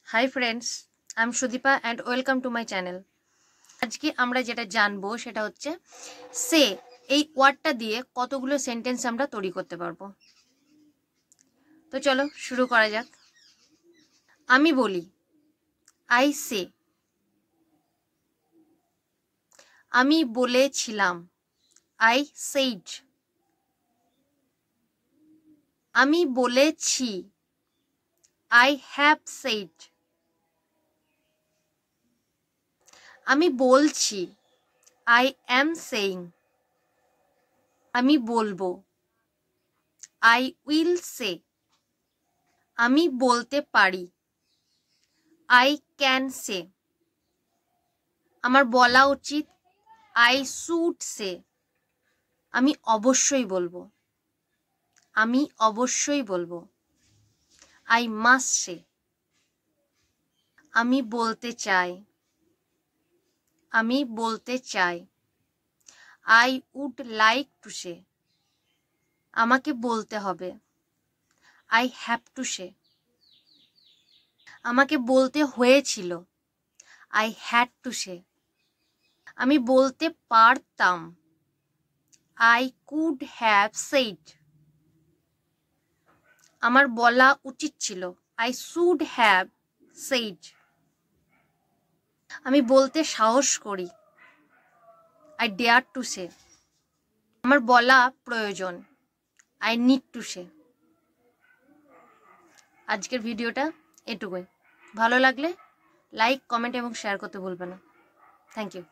Hi friends, I am Sudipa and welcome to my channel. আজকে আমরা যেটা জানবো সেটা হচ্ছে সে এই ওয়ার্ডটা দিয়ে কতগুলো সেন্টেন্স আমরা তৈরি করতে পারবো। তো চলো শুরু করা যাক। আমি বলি, আই সে। আমি বলেছিলাম, আই সেইড। আমি বলেছি, আই হ্যাভ সেইড। আমি বলছি, আই অ্যাম সেইং। আমি বলবো, আই উইল সে। আমি বলতে পারি, আই ক্যান সে। আমার বলা উচিত, আই শুড সে। আমি অবশ্যই বলবো, আমি অবশ্যই বলবো, আই মাস্ট সে। আমি বলতে চাই, আমি বলতে চাই, I would like to say. আমাকে বলতে হবে, আই হ্যাভ টু সে। আমাকে বলতে হয়েছিল, আই হ্যাড টু সে। আমি বলতে পারতাম, আই কুড হ্যাভ সেইড। আমার বলা উচিত ছিল, আই শুড হ্যাভ সেইড। আমি বলতে সাহস করি, আই ডেয়ার টু সে। আমার বলা প্রয়োজন, আই নিড টু সে। আজকের ভিডিওটা এটুকুই। ভালো লাগলে লাইক, কমেন্ট এবং শেয়ার করতে ভুলবে না। Thank you.